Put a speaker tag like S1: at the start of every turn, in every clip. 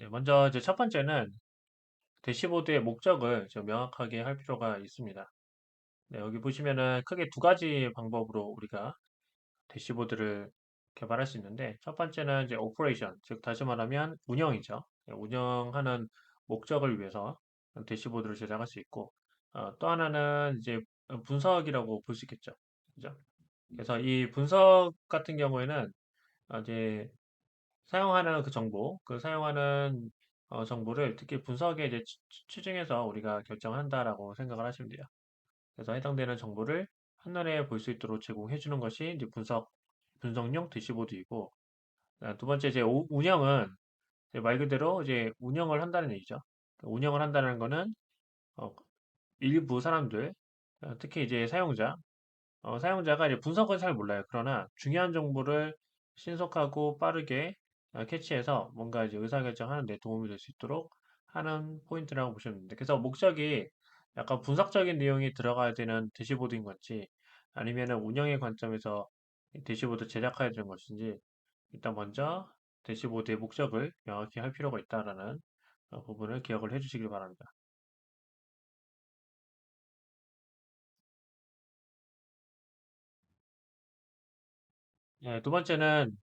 S1: 네, 먼저 이제 첫 번째는 대시보드의 목적을 좀 명확하게 할 필요가 있습니다. 네, 여기 보시면은 크게 두 가지 방법으로 우리가 대시보드를 개발할 수 있는데, 첫 번째는 이제 오퍼레이션, 즉 다시 말하면 운영이죠. 네, 운영하는 목적을 위해서 대시보드를 제작할 수 있고, 또 하나는 이제 분석이라고 볼 수 있겠죠. 그죠? 그래서 이 분석 같은 경우에는 이제 사용하는 그 정보, 그 사용하는 정보를 특히 분석에 이제 취중해서 우리가 결정한다라고 생각을 하시면 돼요. 그래서 해당되는 정보를 한눈에 볼 수 있도록 제공해 주는 것이 이제 분석용 대시보드이고, 두 번째 이제 운영은 이제 말 그대로 이제 운영을 한다는 얘기죠. 그 운영을 한다는 거는 어, 일부 사람들, 특히 이제 사용자가 이제 분석은 잘 몰라요. 그러나 중요한 정보를 신속하고 빠르게 캐치해서 뭔가 이제 의사결정하는 데 도움이 될 수 있도록 하는 포인트라고 보시면 됩니다. 그래서 목적이 약간 분석적인 내용이 들어가야 되는 대시보드인 건지 아니면은 운영의 관점에서 이 대시보드 제작해야 되는 것인지 일단 먼저 대시보드의 목적을 명확히 할 필요가 있다라는 부분을 기억을 해주시길 바랍니다. 네, 두 번째는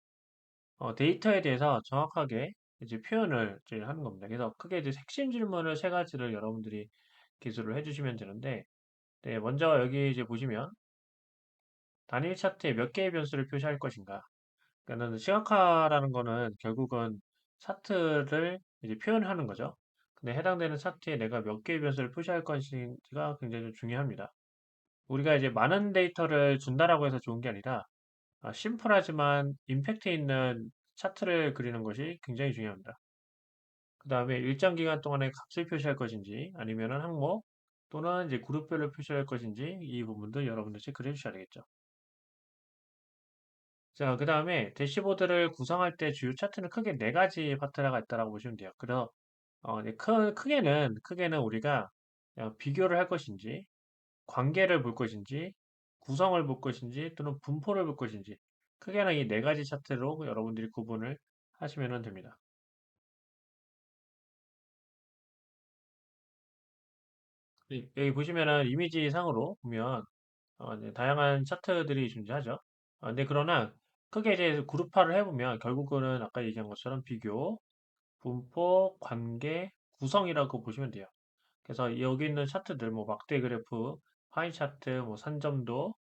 S1: 데이터에 대해서 정확하게 이제 표현을 이제 하는 겁니다. 그래서 크게 이제 핵심 질문을 세 가지를 여러분들이 기술을 해주시면 되는데, 네, 먼저 여기 이제 보시면 단일 차트에 몇 개의 변수를 표시할 것인가. 그러니까는 시각화라는 거는 결국은 차트를 이제 표현하는 거죠. 근데 해당되는 차트에 내가 몇 개의 변수를 표시할 것인지가 굉장히 좀 중요합니다. 우리가 이제 많은 데이터를 준다라고 해서 좋은 게 아니라 심플하지만 임팩트 있는 차트를 그리는 것이 굉장히 중요합니다. 그 다음에 일정 기간 동안에 값을 표시할 것인지 아니면은 항목 또는 이제 그룹별로 표시할 것인지 이 부분도 여러분들 체크를 해주셔야 되겠죠. 자, 그 다음에 대시보드를 구성할 때 주요 차트는 크게 네 가지 파트가 있다라고 보시면 돼요. 그래서 이제 크게는 우리가 비교를 할 것인지 관계를 볼 것인지 구성을 볼 것인지 또는 분포를 볼 것인지 크게는 이 네 가지 차트로 여러분들이 구분을 하시면 됩니다. 여기 보시면은 이미지 상으로 보면 이제 다양한 차트들이 존재하죠. 근데 그러나 크게 이제 그룹화를 해보면 결국은 아까 얘기한 것처럼 비교, 분포, 관계, 구성이라고 보시면 돼요. 그래서 여기 있는 차트들, 뭐 막대 그래프, 파이 차트, 뭐 산점도,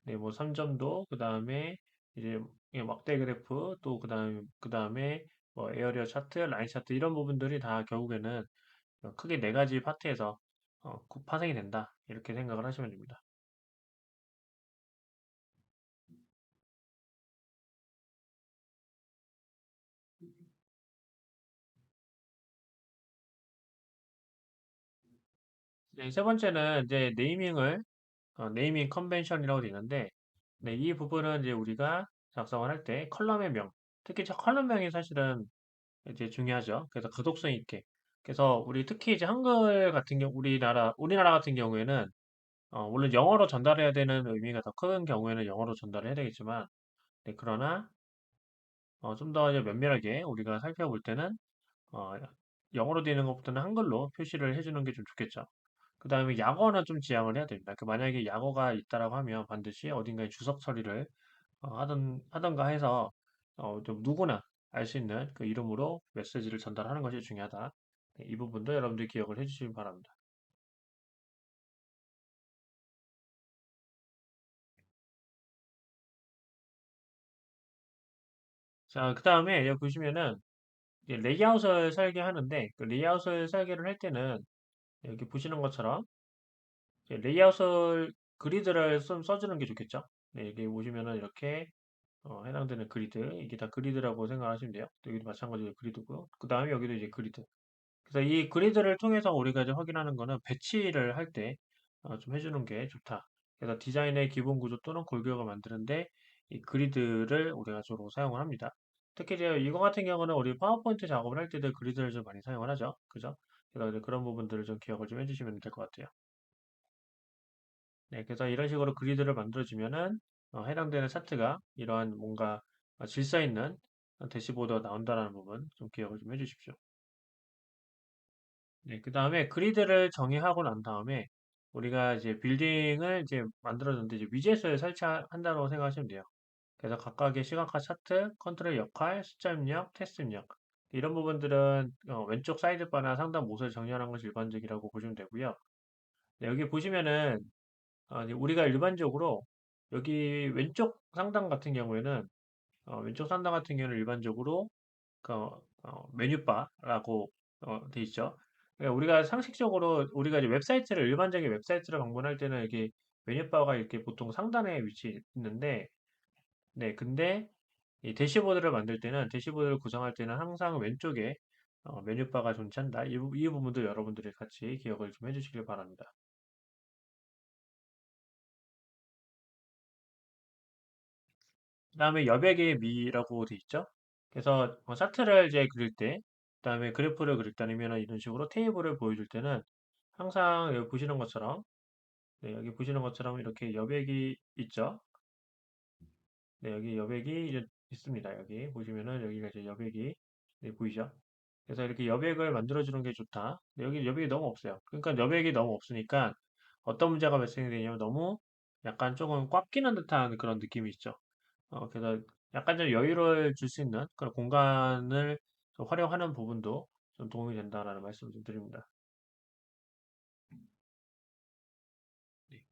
S1: 네, 뭐 3점도, 그 다음에 이제 막대 그래프, 또 그 다음에 뭐 에어리어 차트, 라인 차트 이런 부분들이 다 결국에는 크게 네 가지 파트에서 파생이 된다. 이렇게 생각을 하시면 됩니다. 네, 세 번째는 이제 네이밍 컨벤션이라고 되어 있는데, 네, 이 부분은 이제 우리가 작성을 할 때 컬럼의 명, 특히 저 컬럼명이 사실은 이제 중요하죠. 그래서 가독성 있게. 그래서 우리 특히 이제 한글 같은 경우, 우리나라 같은 경우에는 물론 영어로 전달해야 되는 의미가 더 큰 경우에는 영어로 전달을 해야 되겠지만, 네, 그러나 좀 더 이제 면밀하게 우리가 살펴볼 때는 어, 영어로 되는 것부터는 한글로 표시를 해주는 게 좀 좋겠죠. 그 다음에 약어는 좀 지양을 해야 됩니다. 만약에 약어가 있다라고 하면 반드시 어딘가에 주석 처리를 하던가 해서 좀 누구나 알 수 있는 그 이름으로 메시지를 전달하는 것이 중요하다. 네, 이 부분도 여러분들 기억을 해주시기 바랍니다. 자, 그 다음에 여기 보시면은 이제 레이아웃을 설계하는데 그 레이아웃을 설계를 할 때는 여기 보시는 것처럼 이제 레이아웃을 그리드를 좀 써주는 게 좋겠죠. 네, 여기 보시면은 이렇게 해당되는 그리드 이게 다 그리드라고 생각하시면 돼요. 또 여기도 마찬가지로 그리드고요. 그 다음에 여기도 이제 그리드. 그래서 이 그리드를 통해서 우리가 이제 확인하는 거는 배치를 할 때 좀 해주는 게 좋다. 그래서 디자인의 기본 구조 또는 골격을 만드는데 이 그리드를 우리가 주로 사용을 합니다. 특히 이제 이거 같은 경우는 우리 파워포인트 작업을 할 때도 그리드를 좀 많이 사용을 하죠. 그죠? 그래서 이제 그런 부분들을 좀 기억을 좀 해주시면 될 것 같아요. 네, 그래서 이런 식으로 그리드를 만들어주면은 해당되는 차트가 이러한 뭔가 질서 있는 대시보드가 나온다는 부분 좀 기억을 좀 해주십시오. 네, 그 다음에 그리드를 정의하고 난 다음에 우리가 이제 빌딩을 이제 만들어줬는데 이제 위젯을 설치한다고 생각하시면 돼요. 그래서 각각의 시각화 차트, 컨트롤 역할, 숫자 입력, 테스트 입력 이런 부분들은 왼쪽 사이드바나 상단 모서리 정렬한 것이 일반적이라고 보시면 되고요. 네, 여기 보시면은 이제 우리가 일반적으로 여기 왼쪽 상단 같은 경우는 일반적으로 그 메뉴바라고 돼 있죠. 그러니까 우리가 상식적으로 우리가 이제 일반적인 웹사이트를 방문할 때는 이게 메뉴바가 이렇게 보통 상단에 위치해 있는데, 네, 근데 이 대시보드를 구성할 때는 항상 왼쪽에 메뉴바가 존재한다. 이 부분도 여러분들이 같이 기억을 좀 해주시길 바랍니다. 그다음에 여백의 미라고 돼 있죠. 그래서 차트를 이제 그릴 때, 그다음에 그래프를 그릴 때 아니면 이런 식으로 테이블을 보여줄 때는 항상 여기 보시는 것처럼, 네, 여기 보시는 것처럼 이렇게 여백이 있죠. 네, 여기 여백이 이제 있습니다. 여기 보시면은 여기가 이제 여백이 네, 보이죠? 그래서 이렇게 여백을 만들어주는 게 좋다. 근데 여기 여백이 너무 없어요. 그러니까 여백이 너무 없으니까 어떤 문제가 발생이 되냐면 너무 약간 조금 꽉 끼는 듯한 그런 느낌이 있죠. 그래서 약간 좀 여유를 줄 수 있는 그런 공간을 좀 활용하는 부분도 좀 도움이 된다라는 말씀을 좀 드립니다.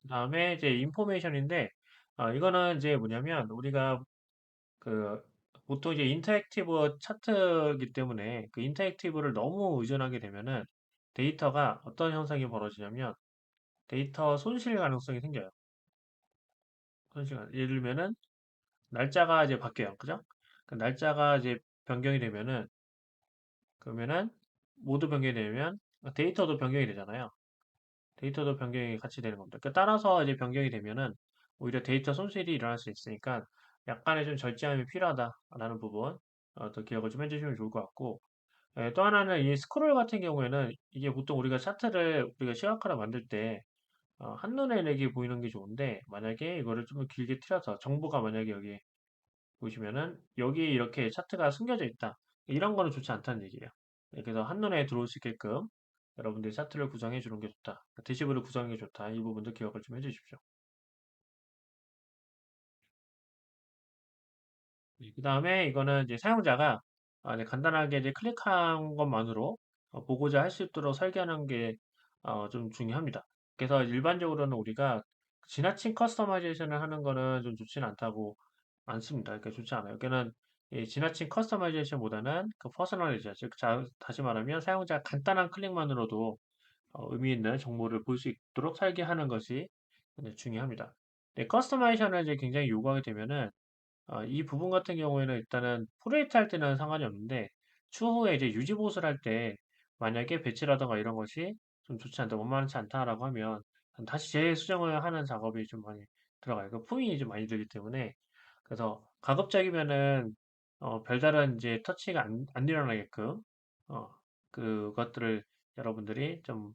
S1: 그다음에 이제 인포메이션인데 이거는 이제 뭐냐면 우리가 그 보통 이제 인터랙티브 차트이기 때문에 그 인터랙티브를 너무 의존하게 되면은 데이터가 어떤 현상이 벌어지냐면 데이터 손실 가능성이 생겨요. 예를 들면은 날짜가 이제 바뀌어요. 그죠? 그 날짜가 이제 변경이 되면은 그러면은 모두 변경이 되면 데이터도 변경이 되잖아요. 데이터도 변경이 같이 되는 겁니다. 그러니까 따라서 이제 변경이 되면은 오히려 데이터 손실이 일어날 수 있으니까 약간의 좀 절제함이 필요하다라는 부분 더 기억을 좀 해주시면 좋을 것 같고 또 하나는 이 스크롤 같은 경우에는 이게 보통 우리가 시각화를 만들 때 한눈에 이렇게 보이는 게 좋은데 만약에 이거를 좀 길게 틀어서 정보가 만약에 여기 보시면은 여기 이렇게 차트가 숨겨져 있다. 이런 거는 좋지 않다는 얘기예요. 네, 그래서 한눈에 들어올 수 있게끔 여러분들이 차트를 구성해 주는 게 좋다. 대시브를 구성하는 게 좋다. 이 부분도 기억을 좀 해주십시오. 그 다음에 이거는 이제 사용자가 이제 간단하게 이제 클릭한 것만으로 보고자 할 수 있도록 설계하는 게 좀 중요합니다. 그래서 일반적으로는 우리가 지나친 커스터마이제이션을 하는 거는 좀 좋지는 않습니다. 그러니까 좋지 않아요. 그러니까는 이 지나친 커스터마이제이션보다는 그 퍼스널리즈, 즉 다시 말하면 사용자 간단한 클릭만으로도 의미 있는 정보를 볼 수 있도록 설계하는 것이 굉장히 중요합니다. 네, 커스터마이제이션을 이제 굉장히 요구하게 되면은 이 부분 같은 경우에는 일단은 프로젝트 할 때는 상관이 없는데 추후에 이제 유지 보수를 할 때 만약에 배치라든가 이런 것이 좀 좋지 않다, 원만치 않다라고 하면 다시 재수정을 하는 작업이 좀 많이 들어가요. 그 품이 좀 많이 들기 때문에 그래서 가급적이면은 별다른 이제 터치가 안 일어나게끔 어, 그것들을 여러분들이 좀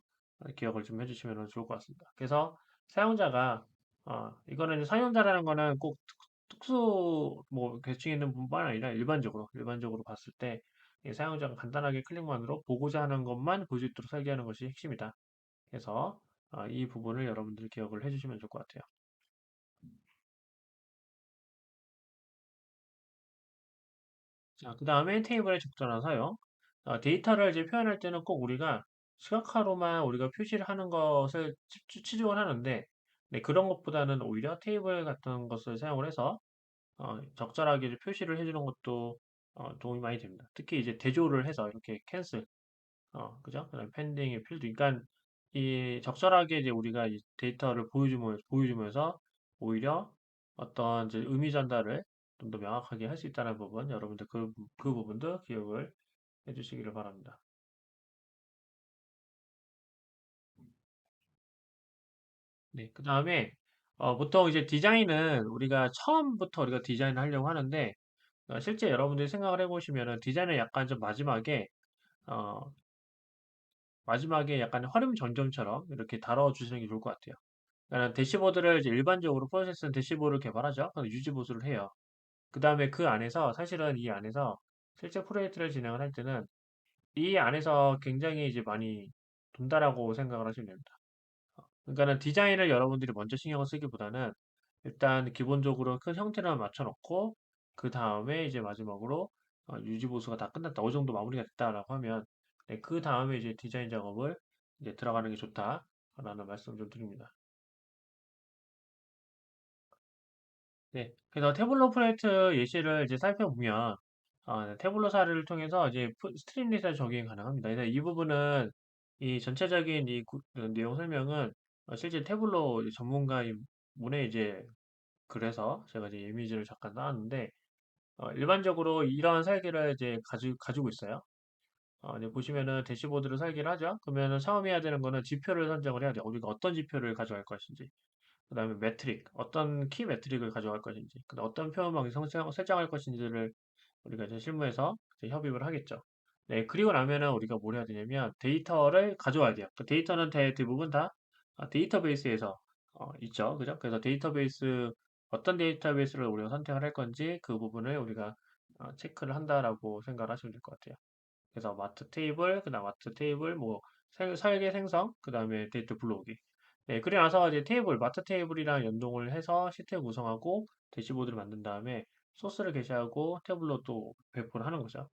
S1: 기억을 좀 해주시면 좋을 것 같습니다. 그래서 사용자가 이거는 사용자라는 거는 꼭 특수 뭐 계층 있는 분만 아니라 일반적으로 봤을 때 이 사용자가 간단하게 클릭만으로 보고자 하는 것만 볼 수 있도록 설계하는 것이 핵심이다. 그래서 이 부분을 여러분들이 기억을 해주시면 좋을 것 같아요. 자, 그 다음에 테이블에 적절한 사용. 데이터를 이제 표현할 때는 꼭 우리가 시각화로만 우리가 표시를 하는 것을 치중을 하는데, 네, 그런 것보다는 오히려 테이블 같은 것을 사용을 해서 적절하게 이제 표시를 해주는 것도 도움이 많이 됩니다. 특히 이제 대조를 해서 이렇게 캔슬, 그죠? 그다음에 펜딩의 필드. 그러니까 이 적절하게 이제 우리가 이 데이터를 보여주면서 오히려 어떤 이제 의미 전달을 좀 더 명확하게 할 수 있다는 부분, 여러분들 그 부분도 기억을 해주시기를 바랍니다. 네, 그 다음에 보통 이제 디자인은 우리가 처음부터 디자인을 하려고 하는데 실제 여러분들이 생각을 해보시면은 디자인은 약간 좀 어, 마지막에 약간 화름 점점처럼 이렇게 다뤄주시는 게 좋을 것 같아요. 그러니까 대시보드를 이제 일반적으로 프로세스는 대시보드를 개발하죠. 그래서 유지 보수를 해요. 그 다음에 사실은 이 안에서 실제 프로젝트를 진행을 할 때는 이 안에서 굉장히 이제 많이 둔다라고 생각을 하시면 됩니다. 그러니까는 디자인을 여러분들이 먼저 신경을 쓰기보다는 일단 기본적으로 큰 형태를 맞춰 놓고 그 다음에 이제 마지막으로 유지 보수가 다 끝났다. 어느 정도 마무리가 됐다라고 하면 네, 그 다음에 이제 디자인 작업을 이제 들어가는 게 좋다라는 말씀 좀 드립니다. 네. 그래서 태블로 프로젝트 예시를 이제 살펴보면 네, 태블로 사례를 통해서 이제 스트림릿에 적용이 가능합니다. 그래서 이 부분은 이 전체적인 내용 설명은 실제 태블로 이제 전문가의 문에 이제 그래서 제가 이제 이미지를 잠깐 쌓았는데 일반적으로 이러한 설계를 이제 가지고 있어요. 이제 보시면은 대시보드를 설계를 하죠. 그러면은 처음 해야 되는 거는 지표를 선정을 해야 돼요. 우리가 어떤 지표를 가져갈 것인지. 그다음에 매트릭, 어떤 키 매트릭을 가져갈 것인지, 그다음 어떤 표현방을 설정할 것인지를 우리가 이제 실무에서 이제 협의를 하겠죠. 네, 그리고 나면은 우리가 뭘 해야 되냐면 데이터를 가져와야 돼요. 그 데이터는 대부분 다 데이터베이스에서 있죠. 그죠? 그래서 데이터베이스, 어떤 데이터베이스를 우리가 선택을 할 건지 그 부분을 우리가 체크를 한다라고 생각을 하시면 될 것 같아요. 그래서 마트 테이블, 그다음 마트 테이블, 뭐 설계 생성, 그다음에 데이터 불러오기. 네, 그리고 나서 이제 테이블, 마트 테이블이랑 연동을 해서 시트 구성하고 대시보드를 만든 다음에 소스를 게시하고 태블로 또 배포를 하는 거죠.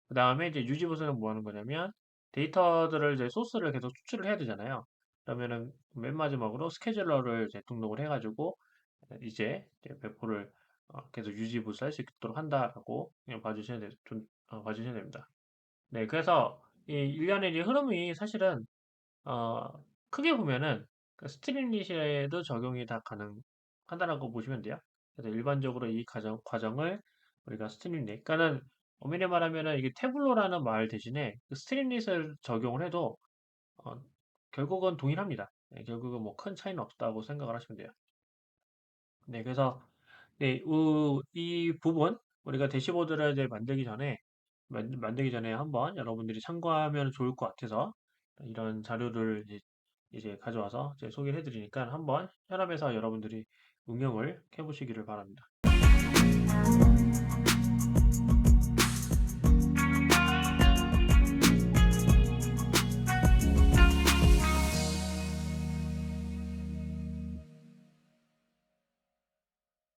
S1: 그 다음에 이제 유지보수는 뭐 하는 거냐면 데이터들을 이제 소스를 계속 추출을 해야 되잖아요. 그러면은 맨 마지막으로 스케줄러를 이제 등록을 해가지고 이제 배포를 계속 유지보수 할 수 있도록 한다라고 그냥 봐주셔야 됩니다. 네, 그래서 이 일련의 이제 흐름이 사실은 어, 크게 보면은 그 스트림릿에도 적용이 다 가능하다라고 보시면 돼요. 그래서 일반적으로 이 과정을 우리가 스트림릿, 그러니까는 엄밀히 말하면은 이게 태블로라는 말 대신에 그 스트림릿을 적용을 해도 어, 결국은 동일합니다. 네, 결국은 뭐 큰 차이는 없다고 생각을 하시면 돼요. 네, 그래서 네, 이 부분 우리가 대시보드를 이제 만들기 전에 한번 여러분들이 참고하면 좋을 것 같아서 이런 자료를 이제 가져와서 이제 소개를 해드리니까 한번 현업에서 여러분들이 응용을 해보시기를 바랍니다.